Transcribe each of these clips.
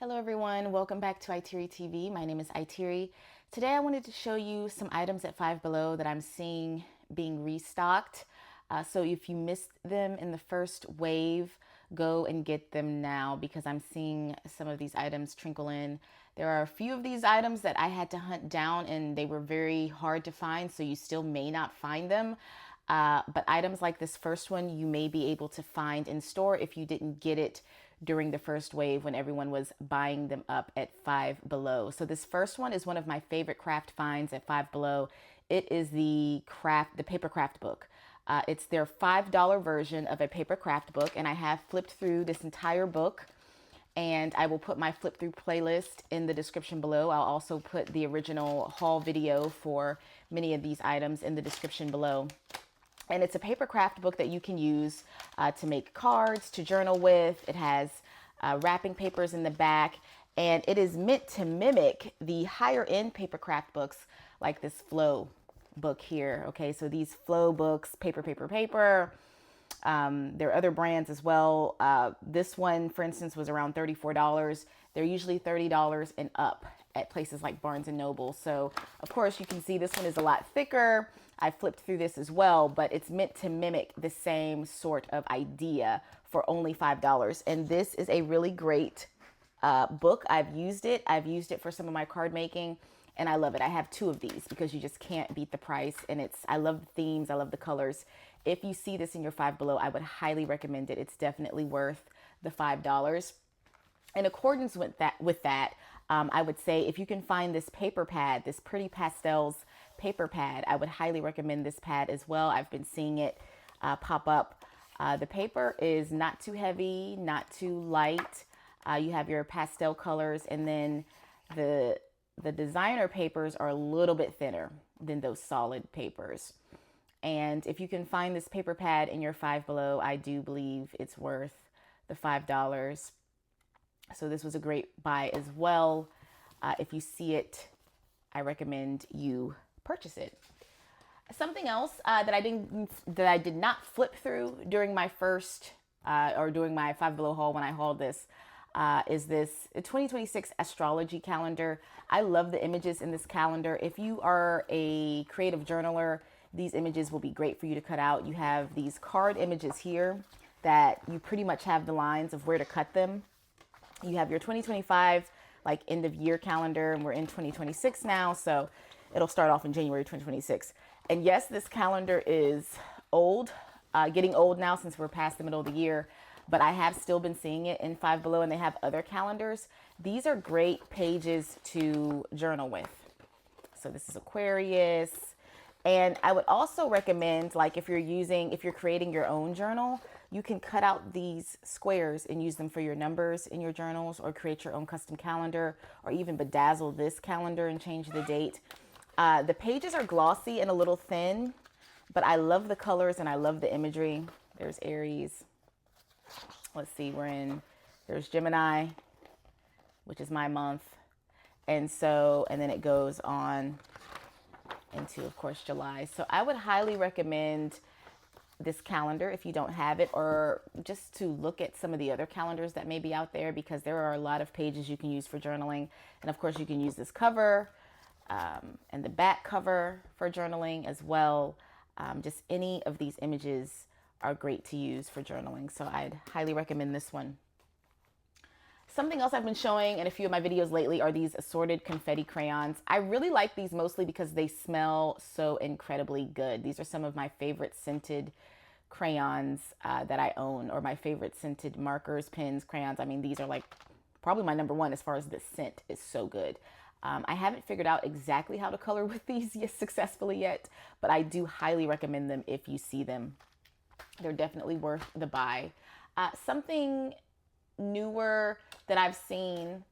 Hello everyone, welcome back to IteariTV. My name is Iteri. Today I wanted to show you some items at Five Below that I'm seeing being restocked. So if you missed them in the first wave, go and get them now because I'm seeing some of these items trickle in. There are a few of these items that I had to hunt down and they were very hard to find, so you still may not find them. But items like this first one, you may be able to find in store if you didn't get it during the first wave when everyone was buying them up at Five Below. So this first one is one of my favorite craft finds at Five Below. It is the paper craft book. It's their $5 version of a paper craft book, and I have flipped through this entire book. And I will put my flip through playlist in the description below. I'll also put the original haul video for many of these items in the description below. And it's a paper craft book that you can use to make cards, to journal with. It has wrapping papers in the back, and it is meant to mimic the higher end paper craft books like this Flow book here. Okay, so these Flow books, paper. There are other brands as well. This one, for instance, was around $34. They're usually $30 and up at places like Barnes and Noble. So of course you can see this one is a lot thicker. I flipped through this as well, but it's meant to mimic the same sort of idea for only $5. And this is a really great book. I've used it. I've used it for some of my card making and I love it. I have two of these because you just can't beat the price. And I love the themes. I love the colors. If you see this in your Five Below, I would highly recommend it. It's definitely worth the $5. In accordance with that, I would say if you can find this paper pad, this Pretty Pastels paper pad, I would highly recommend this pad as well. I've been seeing it pop up. The paper is not too heavy, not too light. You have your pastel colors, and then the designer papers are a little bit thinner than those solid papers. And if you can find this paper pad in your Five Below, I do believe it's worth the $5. So this was a great buy as well. If you see it, I recommend you purchase it. Something else that I did not flip through during my first or during my Five Below haul when I hauled this is this 2026 Astrology calendar. I love the images in this calendar. If you are a creative journaler, these images will be great for you to cut out. You have these card images here that you pretty much have the lines of where to cut them. You have your 2025 like end of year calendar, and we're in 2026 now, so it'll start off in January 2026. And yes, this calendar is old, getting old now since we're past the middle of the year, but I have still been seeing it in Five Below, and they have other calendars. These are great pages to journal with. So this is Aquarius. And I would also recommend, like if you're creating your own journal, you can cut out these squares and use them for your numbers in your journals, or create your own custom calendar, or even bedazzle this calendar and change the date. The pages are glossy and a little thin, but I love the colors and I love the imagery. There's Aries. Let's see, there's Gemini, which is my month. And then it goes on into, of course, July. So I would highly recommend this calendar if you don't have it, or just to look at some of the other calendars that may be out there, because there are a lot of pages you can use for journaling. And of course you can use this cover and the back cover for journaling as well. Just any of these images are great to use for journaling. So I'd highly recommend this one. Something else I've been showing in a few of my videos lately are these assorted confetti crayons. I really like these mostly because they smell so incredibly good. These are some of my favorite scented crayons that I own, or my favorite scented markers, pens, crayons. I mean, these are like probably my number one as far as the scent is so good. I haven't figured out exactly how to color with these successfully yet, but I do highly recommend them if you see them. They're definitely worth the buy. Something newer that I've seen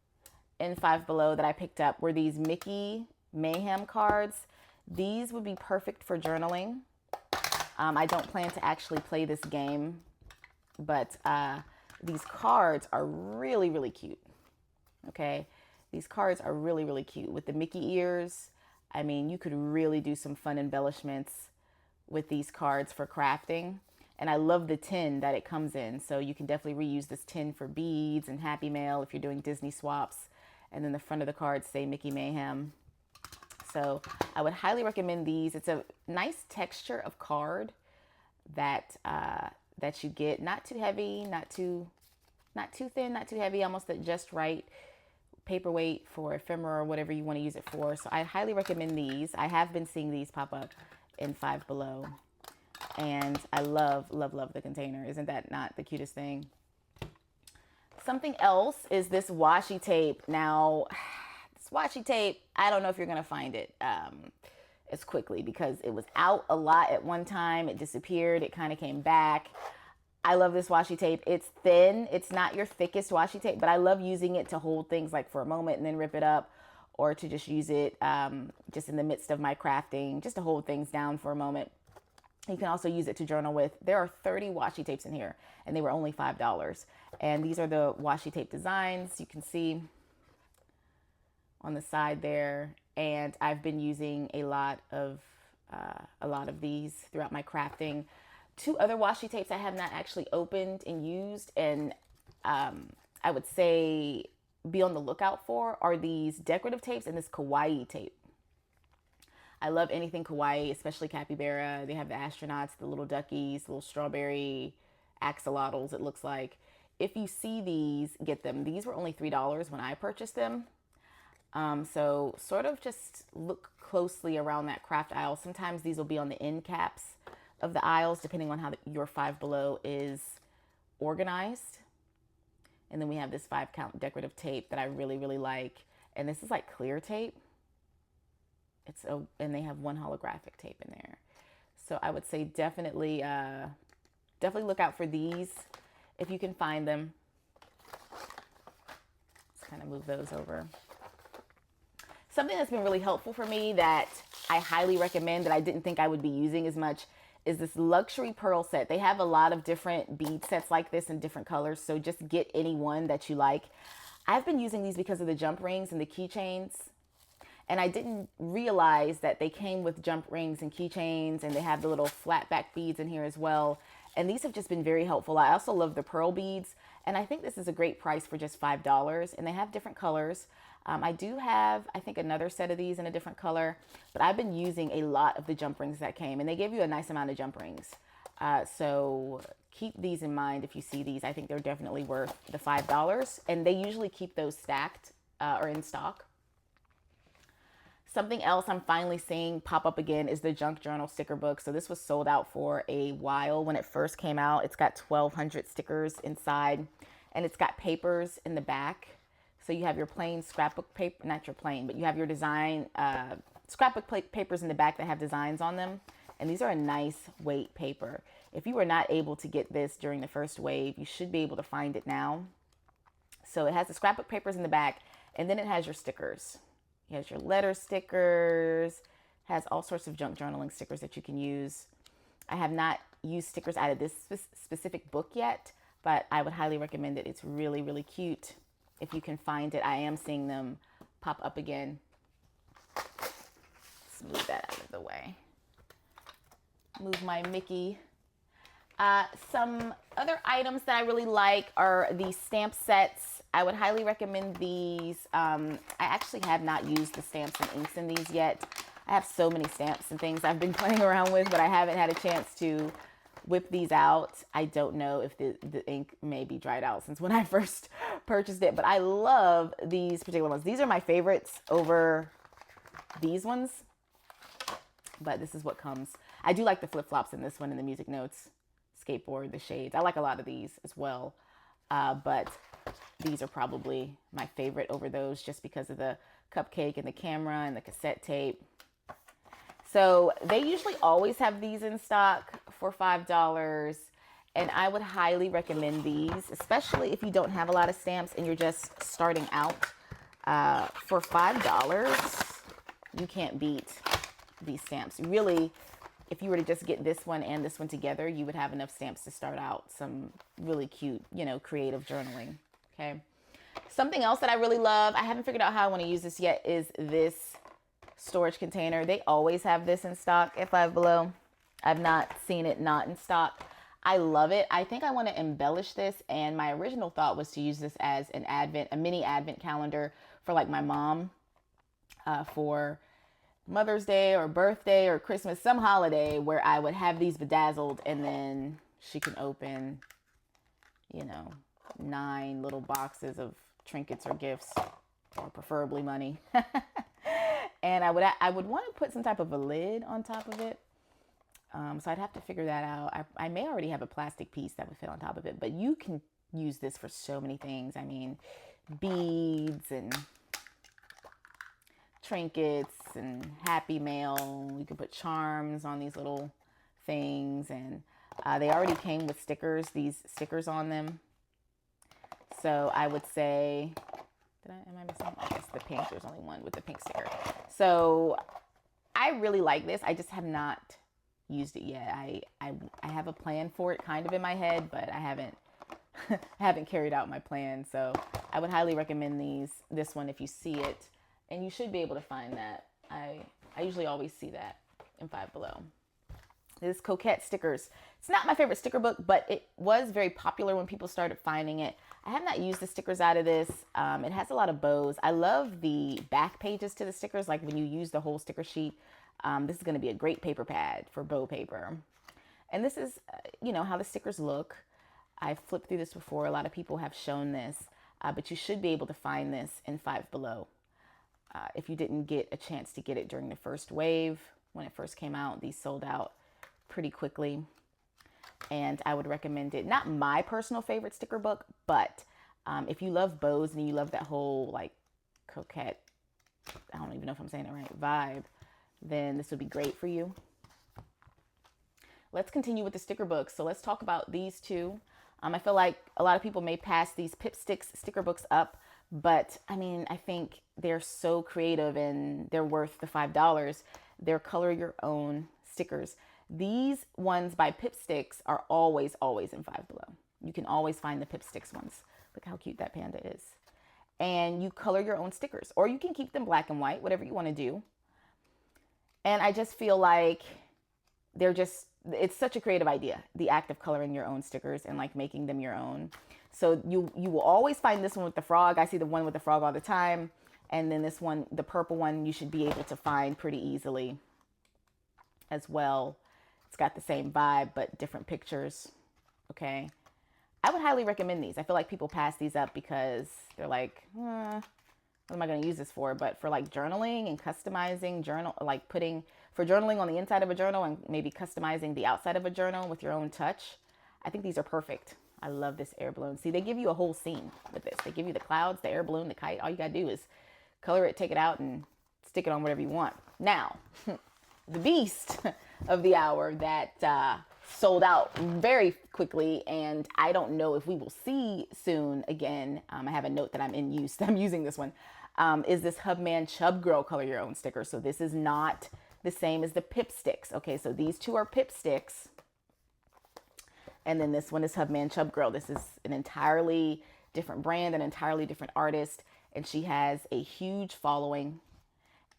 in Five Below that I picked up were these Mickey Mayhem cards. These would be perfect for journaling. I don't plan to actually play this game, but these cards are really, really cute. Okay, these cards are really, really cute with the Mickey ears. I mean, you could really do some fun embellishments with these cards for crafting. And I love the tin that it comes in. So you can definitely reuse this tin for beads and Happy Mail if you're doing Disney swaps. And then the front of the cards say Mickey Mayhem. So I would highly recommend these. It's a nice texture of card that that you get. Not too heavy, not too thin, not too heavy, almost at just right paperweight for ephemera or whatever you want to use it for. So I highly recommend these. I have been seeing these pop up in Five Below. And I love, love, love the container. Isn't that not the cutest thing? Something else is this washi tape. Now, this washi tape, I don't know if you're going to find it as quickly because it was out a lot at one time. It disappeared. It kind of came back. I love this washi tape. It's thin. It's not your thickest washi tape, but I love using it to hold things like for a moment and then rip it up, or to just use it just in the midst of my crafting, just to hold things down for a moment. You can also use it to journal with. There are 30 washi tapes in here, and they were only $5. And these are the washi tape designs you can see on the side there. And I've been using a lot of these throughout my crafting. Two other washi tapes I have not actually opened and used, and I would say be on the lookout for are these decorative tapes and this kawaii tape. I love anything kawaii, especially capybara. They have the astronauts, the little duckies, little strawberry axolotls, it looks like. If you see these, get them. These were only $3 when I purchased them. So sort of just look closely around that craft aisle. Sometimes these will be on the end caps of the aisles, depending on how your Five Below is organized. And then we have this 5-count decorative tape that I really, really like. And this is like clear tape. And they have one holographic tape in there. So I would say definitely look out for these if you can find them. Let's kind of move those over. Something that's been really helpful for me that I highly recommend that I didn't think I would be using as much is this luxury pearl set. They have a lot of different bead sets like this in different colors. So just get any one that you like. I've been using these because of the jump rings and the keychains. And I didn't realize that they came with jump rings and keychains, and they have the little flat back beads in here as well. And these have just been very helpful. I also love the pearl beads, and I think this is a great price for just $5. And they have different colors. I do have, I think, another set of these in a different color, but I've been using a lot of the jump rings that came, and they gave you a nice amount of jump rings. So keep these in mind if you see these. I think they're definitely worth the $5, and they usually keep those stacked or in stock. Something else I'm finally seeing pop up again is the junk journal sticker book. So this was sold out for a while when it first came out. It's got 1,200 stickers inside, and it's got papers in the back. So you have your plain scrapbook paper, not your plain, but you have your design scrapbook papers in the back that have designs on them. And these are a nice weight paper. If you were not able to get this during the first wave, you should be able to find it now. So it has the scrapbook papers in the back, and then it has your stickers. It has your letter stickers, has all sorts of junk journaling stickers that you can use. I have not used stickers out of this specific book yet, but I would highly recommend it. It's really, really cute. If you can find it, I am seeing them pop up again. Let's move that out of the way. Move my Mickey. Some other items that I really like are the stamp sets. I would highly recommend these. I actually have not used the stamps and inks in these yet. I have so many stamps and things I've been playing around with, but I haven't had a chance to whip these out. I don't know if the ink may be dried out since when I first purchased it, but I love these particular ones. These are my favorites over these ones, but this is what comes. I do like the flip-flops in this one and the music notes, skateboard, the shades. I like a lot of these as well, but these are probably my favorite over those just because of the cupcake and the camera and the cassette tape. So they usually always have these in stock for $5, and I would highly recommend these, especially if you don't have a lot of stamps and you're just starting out. For $5, you can't beat these stamps. Really, if you were to just get this one and this one together, you would have enough stamps to start out some really cute, creative journaling. Okay. Something else that I really love, I haven't figured out how I want to use this yet, is this storage container. They always have this in stock at Five Below. I've not seen it not in stock. I love it. I think I want to embellish this, and my original thought was to use this as a mini advent calendar for like my mom, for Mother's Day or birthday or Christmas, some holiday where I would have these bedazzled, and then she can open, you know, 9 little boxes of trinkets or gifts, or preferably money. And I would want to put some type of a lid on top of it. So I'd have to figure that out. I may already have a plastic piece that would fit on top of it, but you can use this for so many things. I mean, beads and trinkets and happy mail. You can put charms on these little things, and they already came with stickers, these stickers on them. So I would say, am I missing? I guess the pink, there's only one with the pink sticker. So I really like this. I just have not used it yet. I have a plan for it kind of in my head, but I haven't carried out my plan. So I would highly recommend this one if you see it, and you should be able to find that. I usually always see that in Five Below. This Coquette stickers. It's not my favorite sticker book, but it was very popular when people started finding it. I have not used the stickers out of this. It has a lot of bows. I love the back pages to the stickers, like when you use the whole sticker sheet. This is going to be a great paper pad for bow paper. And this is, how the stickers look. I've flipped through this before. A lot of people have shown this, but you should be able to find this in Five Below. If you didn't get a chance to get it during the first wave, when it first came out, these sold out pretty quickly. And I would recommend it. Not my personal favorite sticker book, but if you love bows and you love that whole like coquette, I don't even know if I'm saying it right, vibe, then this would be great for you. Let's continue with the sticker books. So let's talk about these two. I feel like a lot of people may pass these Pip Sticks sticker books up, but I mean, I think they're so creative and they're worth the $5. They're color your own stickers. These ones by Pip Sticks are always in Five Below. You can always find the Pip Sticks ones. Look how cute that panda is. And you color your own stickers, or you can keep them black and white, whatever you want to do. And I just feel like it's such a creative idea, the act of coloring your own stickers and like making them your own. So you will always find this one with the frog. I see the one with the frog all the time. And then this one, the purple one, you should be able to find pretty easily as well. It's got the same vibe, but different pictures. Okay. I would highly recommend these. I feel like people pass these up because they're like, what am I going to use this for? But for like journaling and customizing for journaling on the inside of a journal and maybe customizing the outside of a journal with your own touch, I think these are perfect. I love this air balloon. See, they give you a whole scene with this. They give you the clouds, the air balloon, the kite. All you got to do is color it, take it out, and stick it on whatever you want. Now, the beast of the hour that sold out very quickly, and I don't know if we will see soon again. I have a note that I'm using this one, is this Hubman Chub Girl Color Your Own sticker. So this is not the same as the Pip Sticks. Okay, so these two are Pip Sticks, and then this one is Hubman Chub Girl. This is an entirely different brand, an entirely different artist, and she has a huge following,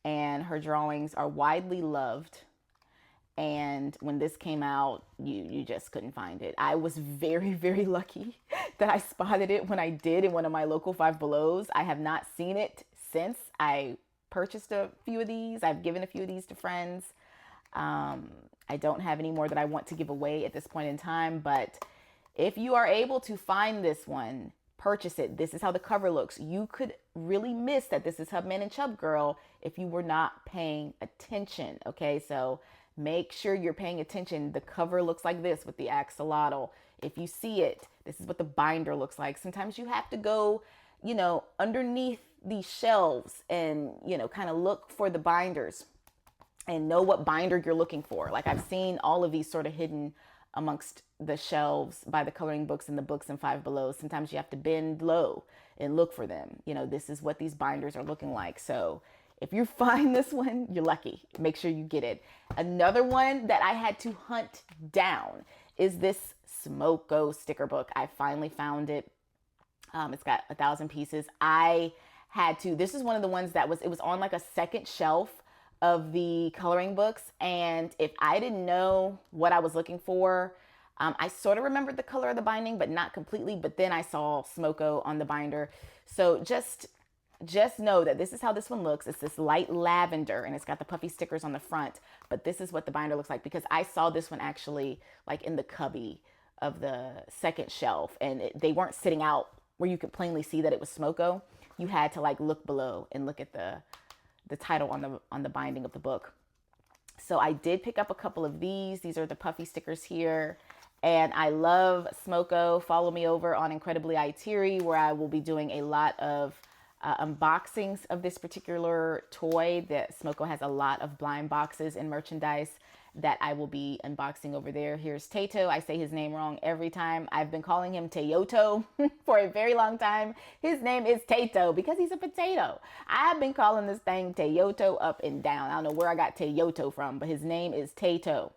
and her drawings are widely loved. And when this came out, you just couldn't find it. I was very, very lucky that I spotted it when I did in one of my local Five Belows. I have not seen it since. I purchased a few of these. I've given a few of these to friends. I don't have any more that I want to give away at this point in time. But if you are able to find this one, purchase it. This is how the cover looks. You could really miss that this is Hubman and Chub Girl if you were not paying attention. Okay, so make sure you're paying attention. The cover looks like this with the axolotl. If you see it, this is what the binder looks like. Sometimes you have to go, underneath these shelves and, kind of look for the binders and know what binder you're looking for. Like I've seen all of these sort of hidden amongst the shelves by the coloring books and the books in Five Below. Sometimes you have to bend low and look for them. This is what these binders are looking like. So if you find this one, you're lucky. Make sure you get it. Another one that I had to hunt down is this Smoko sticker book. I finally found it. It's got 1,000 pieces. This is one of the ones it was on like a second shelf of the coloring books. And if I didn't know what I was looking for, I sort of remembered the color of the binding, but not completely. But then I saw Smoko on the binder. So just know that this is how this one looks. It's this light lavender and it's got the puffy stickers on the front, but this is what the binder looks like because I saw this one actually like in the cubby of the second shelf and they weren't sitting out where you could plainly see that it was Smoko. You had to like look below and look at the title on the binding of the book. So I did pick up a couple of these. These are the puffy stickers here. And I love Smoko. Follow me over on Incredibly Iteri, where I will be doing a lot of unboxings of this particular toy. That Smoko has a lot of blind boxes and merchandise that I will be unboxing over there. Here's Tato. I say his name wrong every time. I've been calling him Teyoto for a very long time. His name is Tato because he's a potato. I've been calling this thing Teyoto up and down. I don't know where I got Teyoto from, but his name is Tato.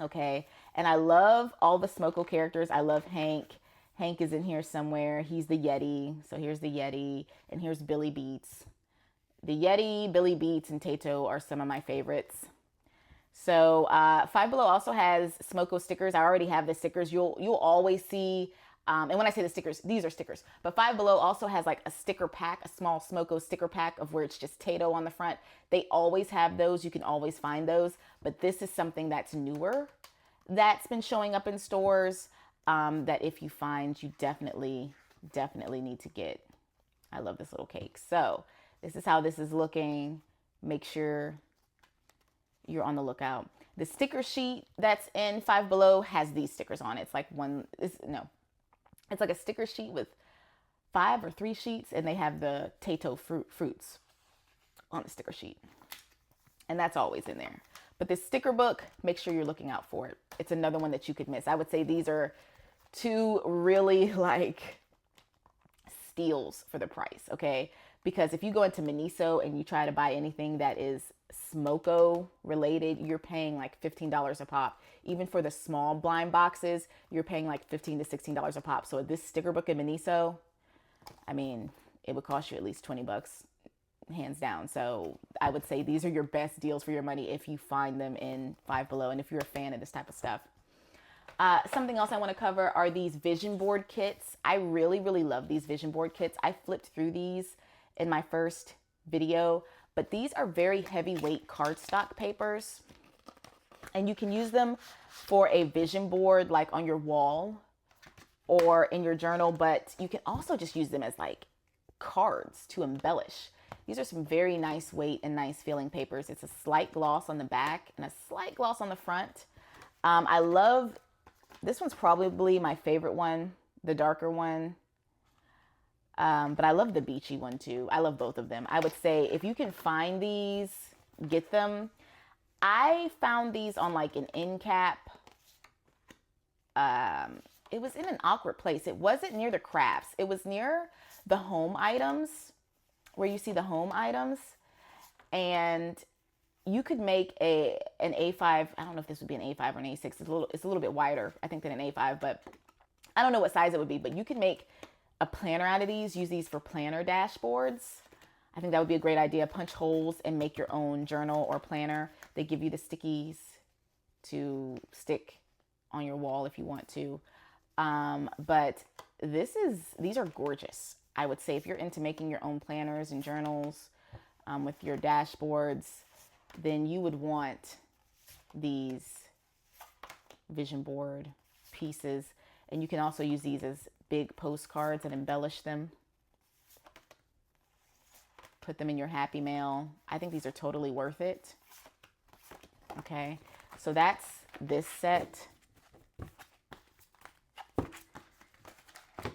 Okay. And I love all the Smoko characters. I love Hank. Hank is in here somewhere. He's the Yeti. So here's the Yeti. And here's Billy Beats. The Yeti, Billy Beats, and Tato are some of my favorites. So Five Below also has Smoko stickers. I already have the stickers. You'll always see, and when I say the stickers, these are stickers. But Five Below also has like a sticker pack, a small Smoko sticker pack of where it's just Tato on the front. They always have those. You can always find those. But this is something that's newer that's been showing up in stores that if you find, you definitely need to get. I love this little cake. So this is how this is looking. Make sure you're on the lookout. The sticker sheet that's in Five Below has these stickers on it. It's like it's like a sticker sheet with 5 or 3 sheets, and they have the Tato fruits on the sticker sheet. And that's always in there. But this sticker book, make sure you're looking out for it. It's another one that you could miss. I would say these are 2 really like steals for the price, okay? Because if you go into Miniso and you try to buy anything that is Smoko related, you're paying like $15 a pop. Even for the small blind boxes, you're paying like $15 to $16 a pop. So this sticker book in Miniso, I mean, it would cost you at least 20 bucks, hands down. So I would say these are your best deals for your money if you find them in Five Below and if you're a fan of this type of stuff. Something else I want to cover are these vision board kits. I really love these vision board kits. I flipped through these in my first video, but these are very heavyweight cardstock papers and you can use them for a vision board like on your wall or in your journal, but you can also just use them as like cards to embellish. These are some very nice weight and nice feeling papers. It's a slight gloss on the back and a slight gloss on the front. I love, this one's probably my favorite one, the darker one. But I love the beachy one too. I love both of them. I would say if you can find these, get them. I found these on like an end cap. It was in an awkward place. It wasn't near the crafts. It was near the home items, where you see the home items. And you could make an A5. I don't know if this would be an A5 or an A6. It's a little bit wider, I think, than an A5, but I don't know what size it would be. But you could make a planner out of these, use these for planner dashboards. I think that would be a great idea. Punch holes and make your own journal or planner. They give you the stickies to stick on your wall if you want to. But these are gorgeous. I would say if you're into making your own planners and journals with your dashboards, then you would want these vision board pieces. And you can also use these as big postcards and embellish them. Put them in your happy mail. I think these are totally worth it. Okay, so that's this set.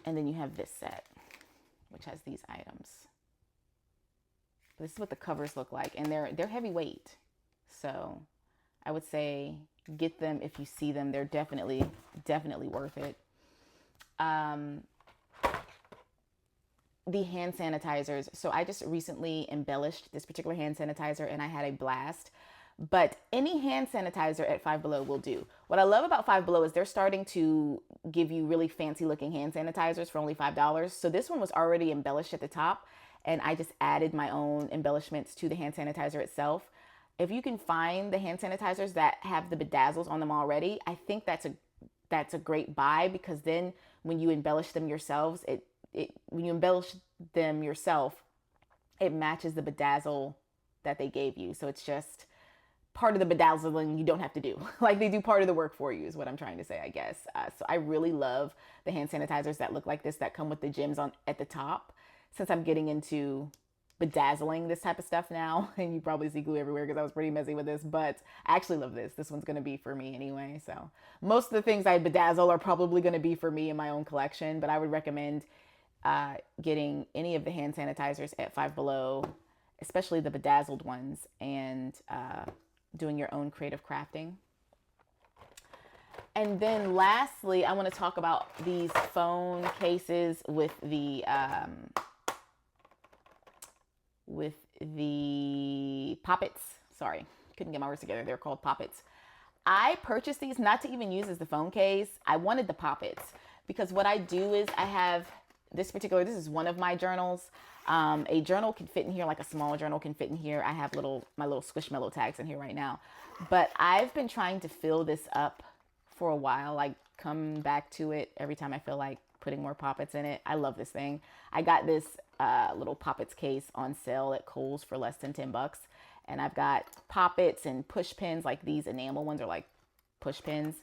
And then you have this set, which has these items. This is what the covers look like, and they're heavyweight. So I would say get them if you see them. They're definitely worth it. The hand sanitizers. So I just recently embellished this particular hand sanitizer and I had a blast. But any hand sanitizer at Five Below will do. What I love about Five Below is they're starting to give you really fancy looking hand sanitizers for only $5. So this one was already embellished at the top and I just added my own embellishments to the hand sanitizer itself. If you can find the hand sanitizers that have the bedazzles on them already, I think that's that's a great buy, because then when you embellish them yourselves, when you embellish them yourself, it matches the bedazzle that they gave you. So it's just part of the bedazzling you don't have to do. Like, they do part of the work for you is what I'm trying to say, I guess. So I really love the hand sanitizers that look like this, that come with the gems on at the top, since I'm getting into bedazzling this type of stuff now. And you probably see glue everywhere because I was pretty messy with this, but I actually love this. This one's going to be for me anyway. So most of the things I bedazzle are probably going to be for me in my own collection, but I would recommend getting any of the hand sanitizers at Five Below, especially the bedazzled ones, and doing your own creative crafting. And then lastly, I want to talk about these phone cases with the poppets. Sorry, couldn't get my words together. They're called poppets. I purchased these not to even use as the phone case. I wanted the poppets because what I do is I have this is one of my journals. A journal can fit in here, like a small journal can fit in here. I have my little Squishmallow tags in here right now. But I've been trying to fill this up for a while. I come back to it every time I feel like putting more poppets in it. I love this thing. I got this little poppets case on sale at Kohl's for less than $10. And I've got poppets and push pins, like these enamel ones are like push pins.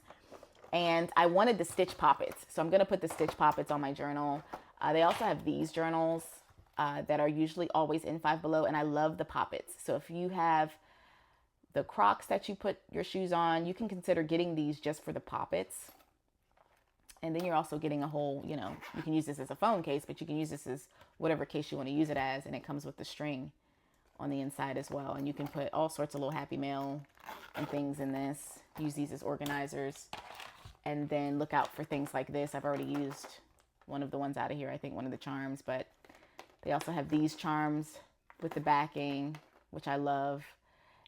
And I wanted the stitch poppets. So I'm going to put the stitch poppets on my journal. They also have these journals that are usually always in Five Below, and I love the poppets. So if you have the Crocs that you put your shoes on, you can consider getting these just for the poppets. And then you're also getting a whole, you can use this as a phone case, but you can use this as whatever case you want to use it as, and it comes with the string on the inside as well. And you can put all sorts of little Happy Mail and things in this. Use these as organizers. And then look out for things like this. I've already used one of the ones out of here, I think one of the charms, but they also have these charms with the backing, which I love.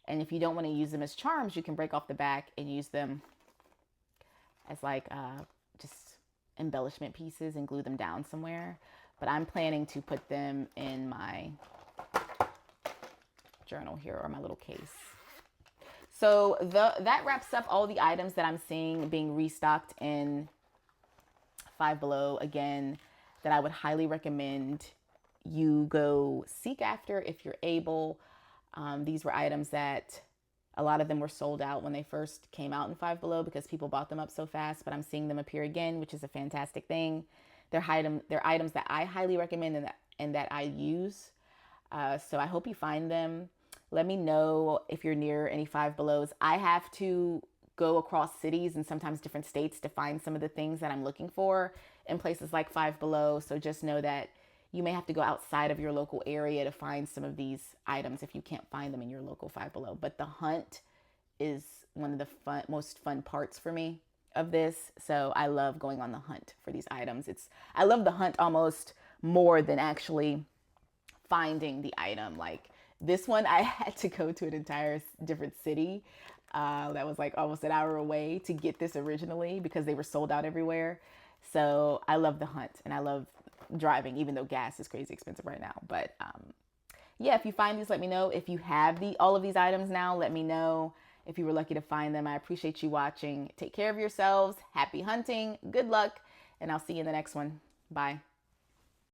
And if you don't want to use them as charms, you can break off the back and use them as like just embellishment pieces and glue them down somewhere. But I'm planning to put them in my journal here, or my little case. So that wraps up all the items that I'm seeing being restocked in Five Below. Again, that I would highly recommend you go seek after if you're able. These were items that a lot of them were sold out when they first came out in Five Below because people bought them up so fast, but I'm seeing them appear again, which is a fantastic thing. They're items that I highly recommend and that I use. So I hope you find them. Let me know if you're near any Five Belows. I have to go across cities and sometimes different states to find some of the things that I'm looking for in places like Five Below. So just know that you may have to go outside of your local area to find some of these items if you can't find them in your local Five Below. But the hunt is one of the most fun parts for me of this. So I love going on the hunt for these items. I love the hunt almost more than actually finding the item. Like this one, I had to go to an entire different city that was like almost an hour away to get this originally because they were sold out everywhere. So I love the hunt and I love driving, even though gas is crazy expensive right now. But yeah, if you find these, let me know. If you have all of these items now, let me know. If you were lucky to find them, I appreciate you watching. Take care of yourselves. Happy hunting. Good luck. And I'll see you in the next one. Bye.